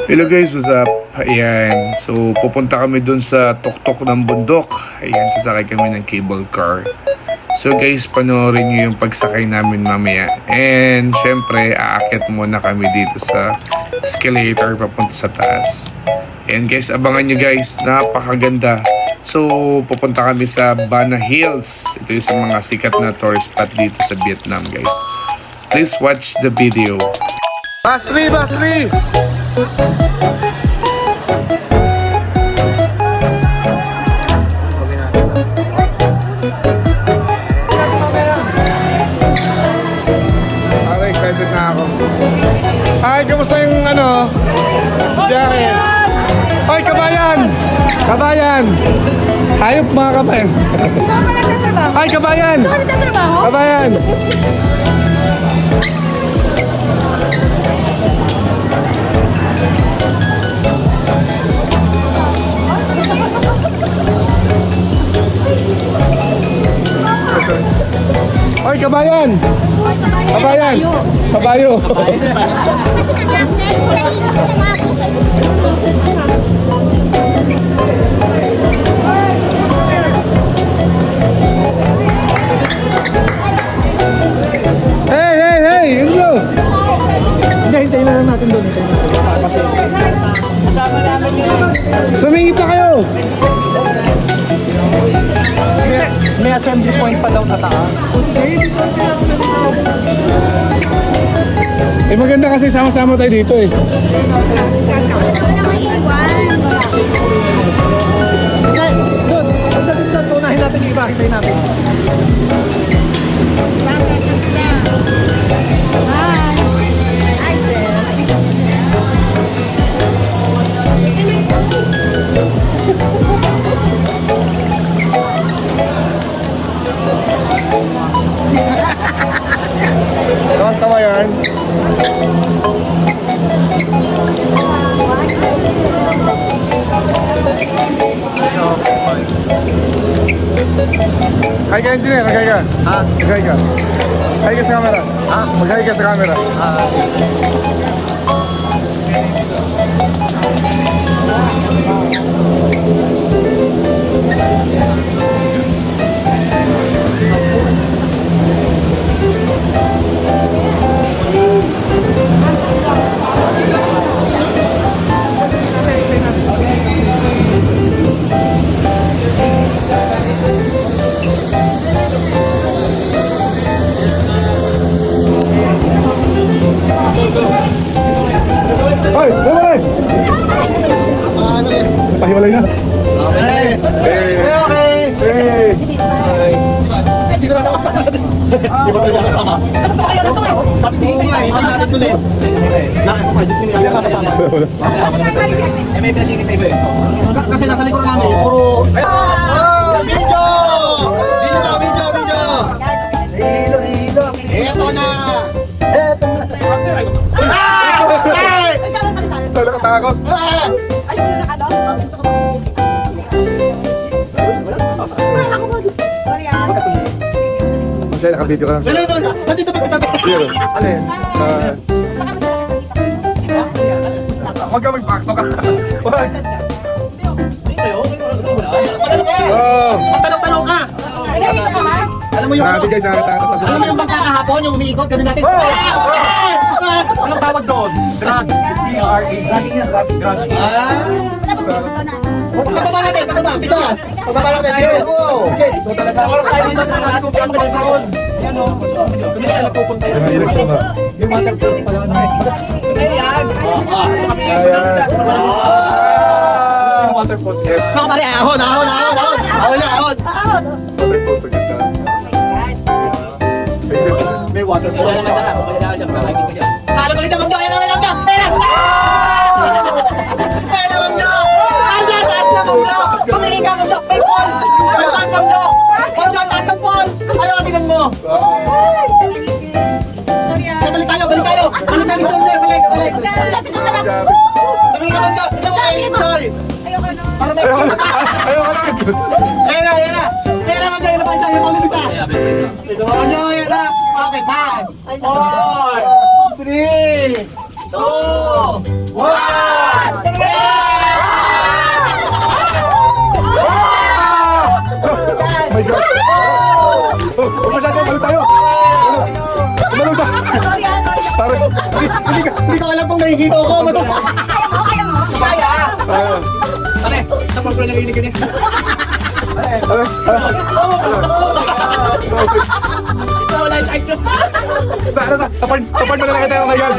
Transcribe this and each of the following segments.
Hello guys, what's up? Ayan, so pupunta kami dun sa tuktok ng bundok. Ayan, sasakay kami ng cable car. So guys, panoorin nyo yung pagsakay namin mamaya. And syempre, aakyat muna kami dito sa escalator papunta sa taas. And guys, abangan nyo guys, napakaganda. So, pupunta kami sa Bana Hills. Ito yung sa mga sikat na tourist spot dito sa Vietnam guys. Please watch the video. Basri! Basri! Okay, excited na ako. Ay, kamusta yung jacket? Ay, kabayan! Kabayan! Hayop mga kabayan! Ay, kabayan! Kabayan! Ay, kabayan! Kabayan! Kabayo! Hey, hey, hey! Hello! Hintayin na lang natin doon. Kasama namin yun. Sumingit na kayo! May assembly point pa daw sa taas. Eh maganda kasi sama-sama tayo dito eh. Doon! Unahin natin yung iba. Hintayin natin. Tawa yan. Hi ka engineer, mag-hi ka. Ha? Mag-hi ka. Hi ka sa camera. Ha? Mag-hi ka sa camera. Hoy, hiwalay! Pahiwalay na. Okay. Hey! Okay. Hey! Sino na naman kasama natin? Di ba tayo kasama? Kasama kayo na ito eh. Oo nga, hindi natin tuloy. Nakakapagod ko niya kasama. Eh, may pinasingit tayo eh. Kasi nasa likuran namin, puro... Oh! Video! Video na, video, video! Hilo, hilo! Eto na! Eto na! Ay! Saan nakatakot? Masaya, naka-video ka lang. Wala, wala! Nandito ba katabi? Alin? Huwag ka magpakto ka. Huwag. Magano ka? Oh! Magtanong-tanong ka! Alam mo yung Grabe guys, nakakatakot pa Alam mo yung bangka kahapon, yung umiikot, ganun natin. Anong tawag doon? Drag. D-R-A. Dragging yan. Dragging. Pagkababa natin, pagkababa, pito. Pagkababa natin, pito. Okay, ito talaga. Oras tayo dito sa nakasumpihan mo ng taon. Yan o. Kami na nagpupunta yun. Yung election na. Yung water flows pala. Ayan. Yung water flows. Yes. Mga pare, ahon, ahon, ahon, ahon. Ahon na, ahon. Patay po sa gitna. May water Wala naman dyan. Wala naman dyan. Kakaikin ka dyan. Kala mo dito, magdok, yan naman lang dyan. Yan naman dyan. Andyan, taas na magdok. Pumili ka, magdok. May falls. Taas na magdok. Magdok, taas ng falls. Ayaw, tingnan mo. Balik tayo, balik tayo. Balik tayo sa magdok, balik, balik. Pumili ka, magdok. Ito mo kayo, enjoy. Para may... Ayaw ka lang. Ayan na, ayan na. Ayan na, magdok. Ayan na pa isa, yung paulit isa. Ito mo, enjoy. Ayan na. Okay, 5, 4, 3, 2, 1. Hindi ko alam kung nahihito ko. Kaya mo. Kaya. Pare, sa pagkulo na rinig yun eh. Wala yung action. Support mo na lang tayo ngayon.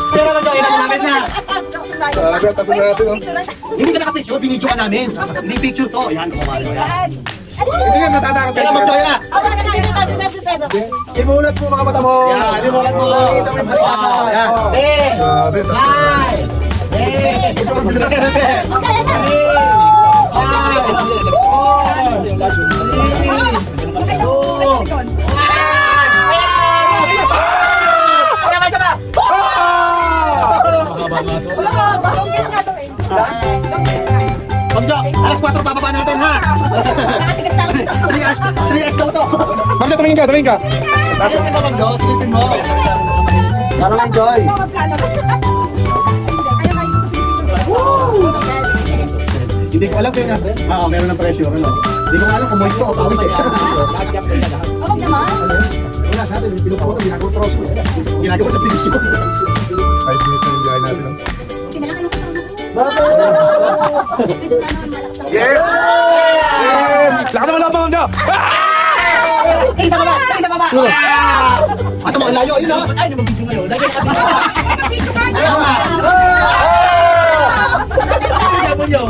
Pero naman Joy, namin na. Tapos na natin. Hindi ka naka-picture, binidyo ka namin. Hindi picture to. Yan, kumain mo yan. Hindi nga natatakot Kaya mag-joy na. Imulat mo mga mata mo. Yan, imulat mo. Kita mo yung palibasa. Yan. Hi! Hey! Ito ang gulo ka natin. Magjo, alas 4 bababa natin ha. 3 hours daw to. Magda, tumingin ka. Silipin mo Magjo, silipin mo. Para ma-enjoy. Hindi ko alam kayo nasa. Meron ng pressure, ano? Hindi ko alam kung moist to o pawis eh. Huwag naman. Wala sa atin, pinupo ko, ginagawa ko troso. Ginagawa sa pinisyo. 5 minutes na yung biyahe natin. no? Kinalakan ako sa Bakit? Yes! Lakas naman lang po, Magda! Isa baba! Isa baba! Ato mo, ang layo, yun ha? Ay, namabigyo ngayon. Lagay ka Ayaw ma! mo nyo.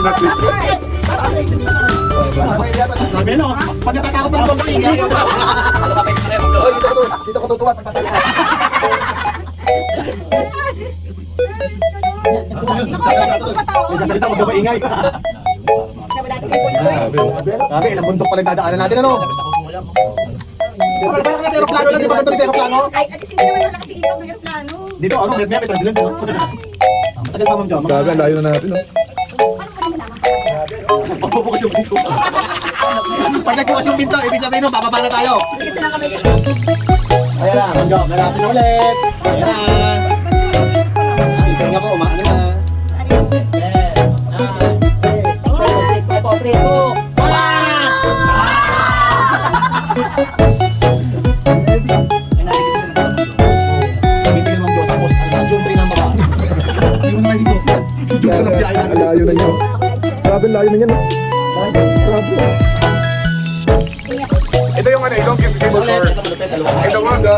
Not this. Grabe no? Pag natatakot pa ng bang English. Oy, dito ko tutuwa. May sasalita mo, ingay. Grabe, ilang bundok pala yung dadaanan natin, ano? Parang ka na sa aeroplano lang, di ba ganito sa aeroplano? Ay, at hindi naman nakasigilaw ng aeroplano. Dito, ano, may turbulence, no? Matagal pa, Ma'am Jo. Grabe, ang layo na natin. No? Pagbubukas yung pinto. Pag nagbukas yung pinto, ibig sabihin no, bababa na tayo. Kasi na kami. Ayan na, Ma'am Jo, malapit na ulit. Ayan na. Ikaw nga po, umaano na. Ang layo na niya. Grabe, ang layo na niya. No? Grabe. Ito yung ano, ilong kiss cable car. Ito mo, Magda.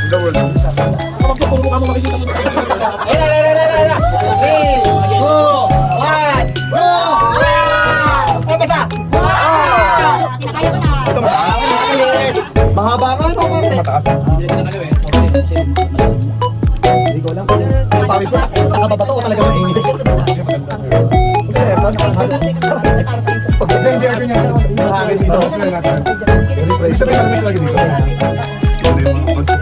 The world. Mahaba ka ito, Marte. Mataas. Hindi ko alam kung pawis ko. Sa kababato ko talaga mainit. Hindi, ako niya. Mahangin dito. Isa pa yung lamig lagi dito. Ito yung mga pag-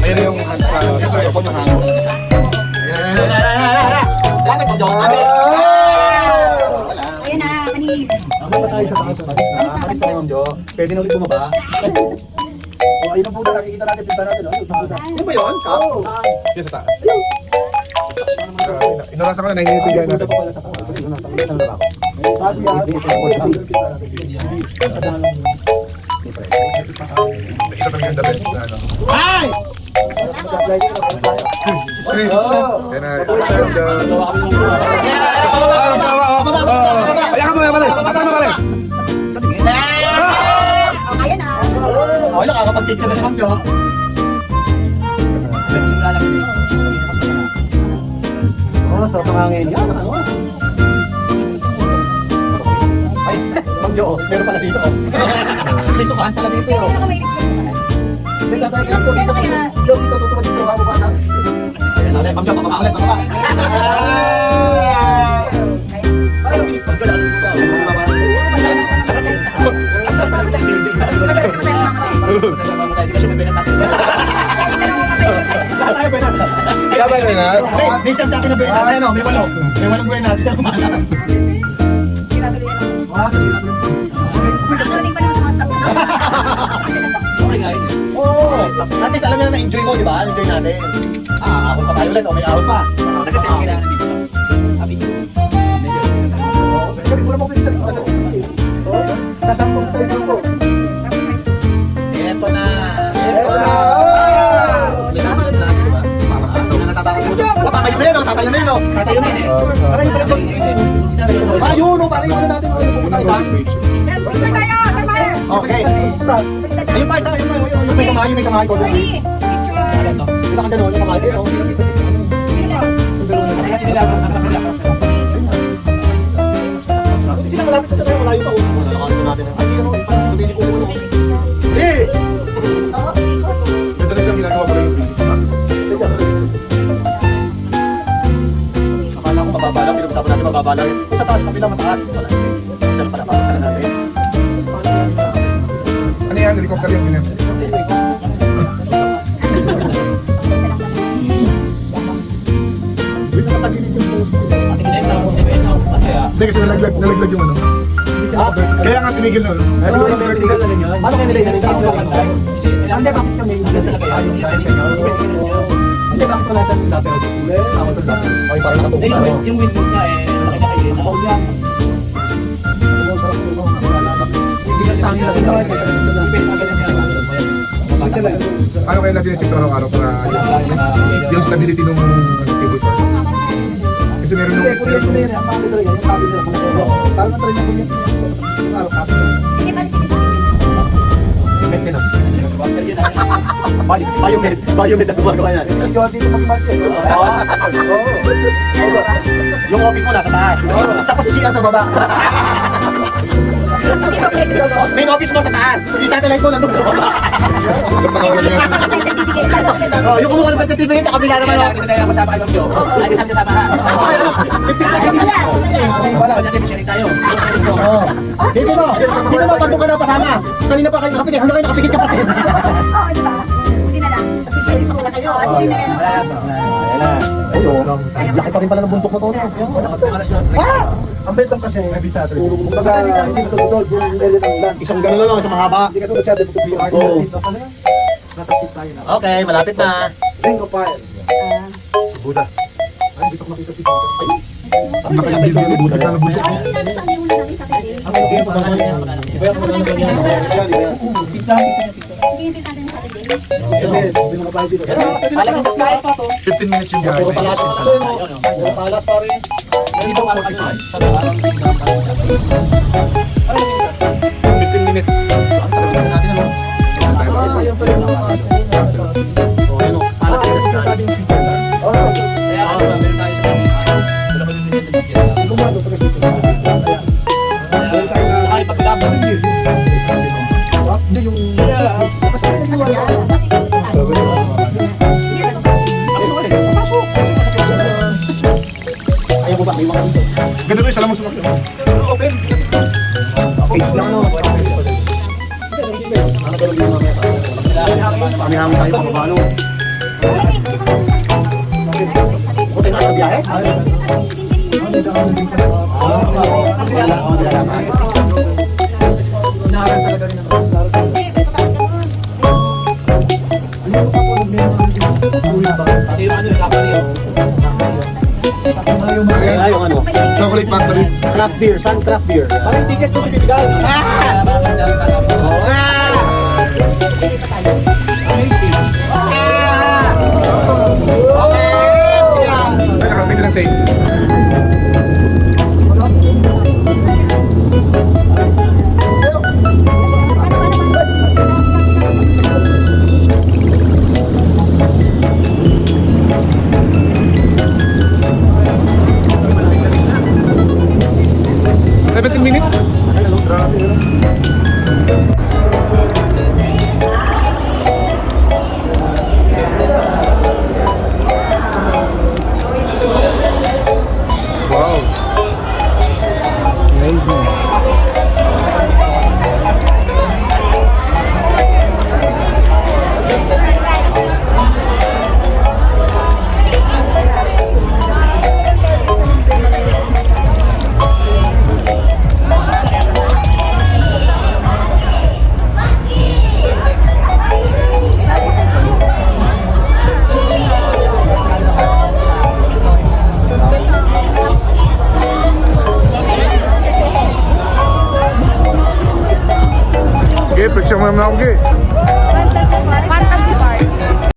Ayun yung hands na. Ito yung hangin. Gamit mo, Dok. Gamit. Ayun na, kanis. Alis tayo, Ma'am Jo. Pwede na ulit bumaba. Oh, ayun ang puta, nakikita natin, pinta natin. Ano ba yun? Oo. Yes, sa taas. Inarasan ko na, nahingi yung Punta natin. pa pala sa taas. Saan na ba ako? Sabi yan. Ito talaga yung the best na ano. Hi! Chris! Yan na. Ayan ka mo, ayan ka mo. Oh, kaya na. Oh, nakakapag-cake ka na naman, Jo. Oh, sarap ng hangin yan. Ano? Ay, Ma'am Jo, meron pala dito. May sukahan pala dito. Pero kung may request ka na. Hindi, tatay ka dito. Dito, dito, tutupad dito. Ako ba natin? Ayan, ulit. Ma'am Jo, bababa ulit, bababa. Parang bilis mo. Pero kung may request ka na. Kasi may pera sa akin. Kaya ba na? May siyang sa akin na buenas. Ayun o, may walo. May walong buenas. Isa kumalas. Sinatuloy yan. Ah, Nagdating pa naman sa mga staff. Oo. At least alam nyo na na-enjoy mo, di ba? Enjoy natin. Ah, ahon pa tayo ulit. O, may ahon pa. Kasi kailangan ng video. Sasampung tayo dito. Eto na. Ito na! May nakalas na, di ba? Natatakot mo. O, tatayo na yun, o. Tatayo na yun, o. Tatayo na yun. Ayun, o. Parang yung ano natin. Pupunta isa. Okay. Ayun pa, isa. Ayun pa. Yung may kamay, yung may kamay. Kita ka gano'n, yung kamay. O. Sila malapit na tayo, malayo pa. Nalakalit natin. Ay, ano, pili ko ulo. Eh! Ito na siyang ginagawa ko rin yung Akala ko mababa lang, pinag-usapan natin mababa lang. Kung sa taas kapila mataas. Wala. Isa na pala, babaksan na natin. Ano yan? Helicopter yung ganyan. Hindi kasi nalaglag yung ano. Kaya nga tinigil na. Ay, siguro may tinigil na rin yun. Paano kayo nilay na rin? Hindi, bakit siya may ulan talaga yan? Hindi, bakit wala sa dati? Ako ito dati. Okay, parang nakabuka. Yung windows nga eh, laki na kayo. Ako yan. Ano kaya natin yung check araw-araw para yung stability ng cable car? Kasi meron nung... Hindi pa rin siya. Biomed na gumagawa yan. Yung office mo nasa taas. Tapos isiyan sa baba. Main office mo sa taas. Yung satellite mo nandun sa baba. Yung kumuha ng certificate sa kabila naman. Kaya kita yung kasama kayo, Joe. Ay, isang kasama ha. Wala, dati sharing tayo. Sino mo? Sino mo? Ba't ka na pasama? Kanina pa kayo nakapikit. Hanggang kayo nakapikit ka pa rin. Oo, di ba? Hindi na lang. Officially sa mga kayo. Hindi na yan. Ayun. Laki pa rin pala ng buntok na to. Ah! Ang betong kasi habitado. Kumbaga, hindi ito totoo. Isang gano'n lang, isang mahaba. Hindi ka ito masyado ito VR. Okay, malapit na. Ring of fire. Buda. Ay, dito ko makita si Buda. Ang nakayabili yung buti ka na buti. Ay, hindi natin sa hindi muna natin sa kayo. Iba yung pagkakali niya. Iba yung pagkakali niya. Hindi yung natin sa kayo. Alas ang sky. 15 minutes yung Puro gagawin. palas. Puro palas pa rin. Dito ka 15 minutes. Ayaw mo ba? May mga dito. Ganda ko yung salamang sumakyo. Open. Page lang, no? Kami hangin tayo pababa, no? Buti na sa biyahe? Ay, yung ano? Chocolate factory. Craft beer, sun craft beer. Parang ticket yung bibigay. Ay, nakarating na ng safe. Mga naugi.